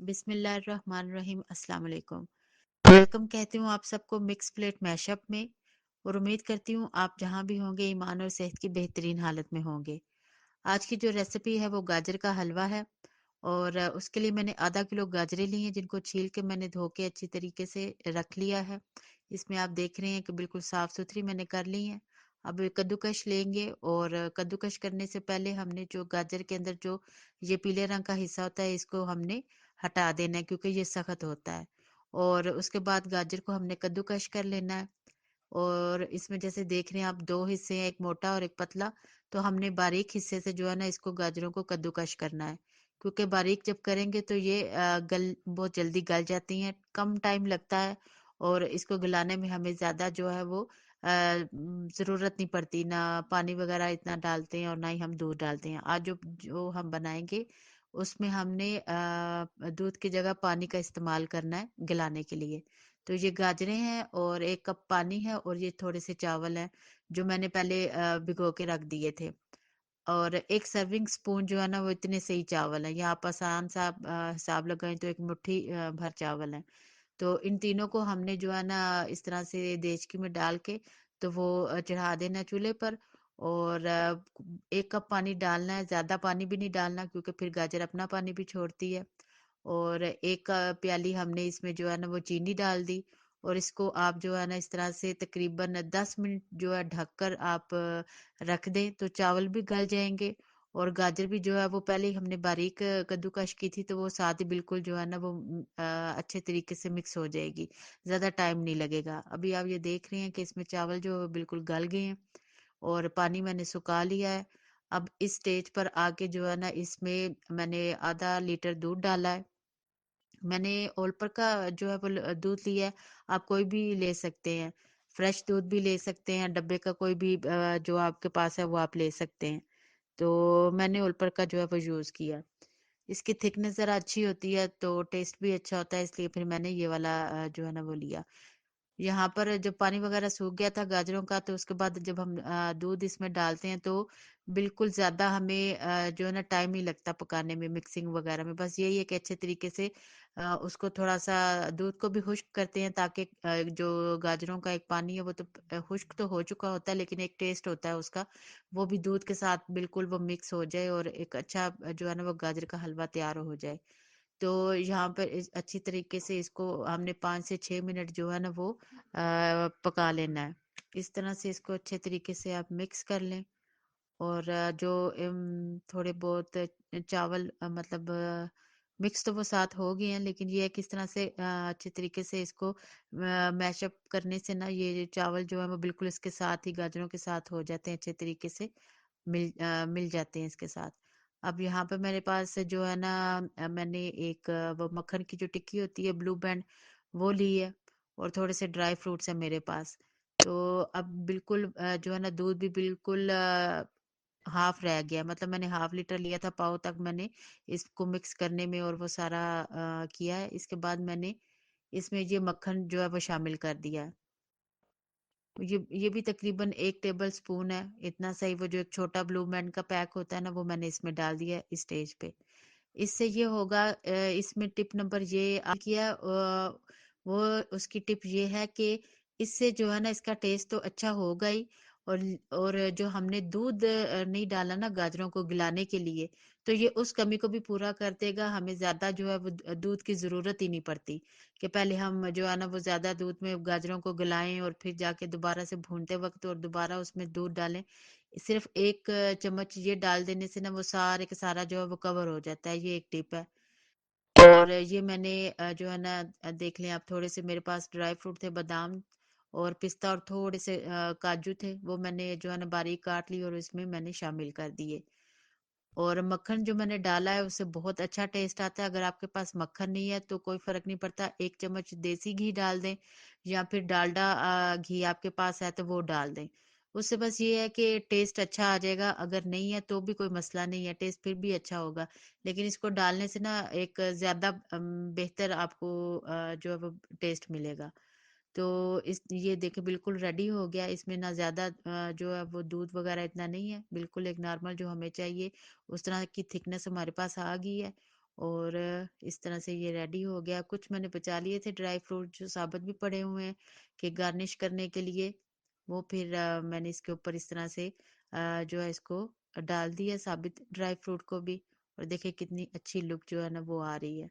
बिस्मिल्लाहिर्रहमानिर्रहीम अस्सलाम वालेकुम। वेलकम कहती हूँ आप सबको मिक्स प्लेट मैशअप में और उम्मीद करती हूँ आप जहाँ भी होंगे ईमान और सेहत की बेहतरीन हालत में होंगे। आज की जो रेसिपी है वो गाजर का हलवा है और उसके लिए मैंने आधा किलो गाजरें ली हैं जिनको छील के मैंने धो के अच्छी तरीके से रख लिया है। इसमें आप देख रहे हैं कि बिल्कुल साफ सुथरी मैंने कर ली है। अब कद्दूकश लेंगे और कद्दूकश करने से पहले हमने जो गाजर के अंदर जो ये पीले रंग का हिस्सा होता है इसको हमने हटा देना है क्योंकि ये सख्त होता है। और उसके बाद गाजर को हमने कद्दूकश कर लेना है। और इसमें जैसे देख रहे हैं आप दो हिस्से हैं, एक मोटा और एक पतला। तो हमने बारीक हिस्से से जो है ना इसको गाजरों को कद्दूकश करना है क्योंकि बारीक जब करेंगे तो ये गल बहुत जल्दी गल जाती हैं, कम टाइम लगता है और इसको गलाने में हमें ज्यादा जो है वो जरूरत नहीं पड़ती, ना पानी वगैरह इतना डालते हैं और ना ही हम दूध डालते हैं। आज जो जो हम बनाएंगे उसमें हमने दूध की जगह पानी का इस्तेमाल करना है गलाने के लिए। तो ये गाजरें हैं और एक कप पानी है और ये थोड़े से चावल हैं जो मैंने पहले भिगो के रख दिए थे। और एक सर्विंग स्पून जो है ना वो इतने से ही चावल है, या आप आसान सा हिसाब लगाएं तो एक मुट्ठी भर चावल है। तो इन तीनों को हमने जो है ना इस तरह से देचकी में डाल के तो वो चढ़ा देना चूल्हे पर। और एक कप पानी डालना है, ज्यादा पानी भी नहीं डालना क्योंकि फिर गाजर अपना पानी भी छोड़ती है। और एक प्याली हमने इसमें जो है ना वो चीनी डाल दी। और इसको आप जो है ना इस तरह से तकरीबन 10 मिनट जो है ढककर आप रख दें तो चावल भी गल जाएंगे और गाजर भी जो है वो पहले ही हमने बारीक कद्दूकश की थी तो वो साथ ही बिल्कुल जो है ना वो अच्छे तरीके से मिक्स हो जाएगी। ज्यादा टाइम नहीं लगेगा। अभी आप ये देख रहे हैं कि इसमें चावल जो बिल्कुल गल गए हैं और पानी मैंने सुखा लिया है। अब इस स्टेज पर आके जो है ना इसमें मैंने आधा लीटर दूध डाला है। मैंने ओलपर का जो है वो दूध लिया है। आप कोई भी ले सकते हैं, फ्रेश दूध भी ले सकते हैं, डब्बे का कोई भी जो आपके पास है वो आप ले सकते हैं। तो मैंने ओलपर का जो है वो यूज किया। इसकी थिकनेस जरा अच्छी होती है तो टेस्ट भी अच्छा होता है, इसलिए फिर मैंने ये वाला जो है ना वो लिया। यहाँ पर जब पानी वगैरह सूख गया था गाजरों का तो उसके बाद जब हम दूध इसमें डालते हैं तो बिल्कुल ज्यादा हमें जो है ना टाइम नहीं लगता पकाने में, मिक्सिंग वगैरह में। बस यही है कि अच्छे तरीके से उसको थोड़ा सा दूध को भी खुश्क करते हैं ताकि जो गाजरों का एक पानी है वो तो खुश्क तो हो चुका होता है लेकिन एक टेस्ट होता है उसका, वो भी दूध के साथ बिल्कुल वो मिक्स हो जाए और एक अच्छा जो है ना वो गाजर का हलवा तैयार हो जाए। तो यहाँ पर अच्छी तरीके से इसको हमने 5 से 6 मिनट जो है ना वो पका लेना है। इस तरह से इसको अच्छे तरीके से आप मिक्स कर लें। और जो थोड़े बहुत चावल मतलब मिक्स तो वो साथ हो गए हैं लेकिन ये है किस तरह से अच्छे तरीके से इसको मैशअप करने से ना ये चावल जो है वो बिल्कुल इसके साथ ही गाजरों के साथ हो जाते हैं, अच्छे तरीके से मिल जाते हैं इसके साथ। अब यहाँ पे मेरे पास जो है ना मैंने एक वो मक्खन की जो टिक्की होती है ब्लू बैंड वो ली है और थोड़े से ड्राई फ्रूट्स है मेरे पास। तो अब बिल्कुल जो है ना दूध भी बिल्कुल हाफ रह गया, मतलब मैंने हाफ लीटर लिया था, पाव तक मैंने इसको मिक्स करने में और वो सारा किया है। इसके बाद मैंने इसमें ये मक्खन जो है वो शामिल कर दिया है। ये भी तकरीबन 1 टेबल स्पून है, इतना सही। वो जो एक छोटा ब्लू बैंड का पैक होता है ना वो मैंने इसमें डाल दिया है इस स्टेज पे। इससे ये होगा इसमें टिप नंबर ये किया वो उसकी टिप ये है कि इससे जो है ना इसका टेस्ट तो अच्छा होगा ही। और जो हमने दूध नहीं डाला ना गाजरों को गिलाने के लिए तो ये उस कमी को भी पूरा कर देगा। हमें ज्यादा जो है वो दूध की जरूरत ही नहीं पड़ती कि पहले हम जो है ना वो ज्यादा दूध में गाजरों को गलाएं और फिर जाके दोबारा से भूनते वक्त और दोबारा उसमें दूध डालें। सिर्फ एक चम्मच ये डाल देने से ना वो सारे का सारा जो है वो कवर हो जाता है। ये एक टिप है। और ये मैंने जो है ना देख लें आप, थोड़े से मेरे पास ड्राई फ्रूट थे, बादाम और पिस्ता और थोड़े से काजू थे, वो मैंने जो है ना बारीक काट ली और इसमें मैंने शामिल कर दिए। और मक्खन जो मैंने डाला है उससे बहुत अच्छा टेस्ट आता है। अगर आपके पास मक्खन नहीं है तो कोई फर्क नहीं पड़ता, 1 चम्मच देसी घी डाल दें या फिर डालडा घी आपके पास है तो वो डाल दें। उससे बस ये है कि टेस्ट अच्छा आ जाएगा, अगर नहीं है तो भी कोई मसला नहीं है, टेस्ट फिर भी अच्छा होगा। लेकिन इसको डालने से ना एक ज्यादा बेहतर आपको जो है वो टेस्ट मिलेगा। तो इस ये देखिए बिल्कुल रेडी हो गया। इसमें ना ज्यादा जो है वो दूध वगैरह इतना नहीं है, बिल्कुल एक नॉर्मल जो हमें चाहिए उस तरह की थिकनेस हमारे पास आ गई है। और इस तरह से ये रेडी हो गया। कुछ मैंने बचा लिए थे ड्राई फ्रूट जो साबुत भी पड़े हुए हैं कि गार्निश करने के लिए, वो फिर मैंने इसके ऊपर इस तरह से जो है इसको डाल दिया साबित ड्राई फ्रूट को भी, और देखिए कितनी अच्छी लुक जो है ना वो आ रही है।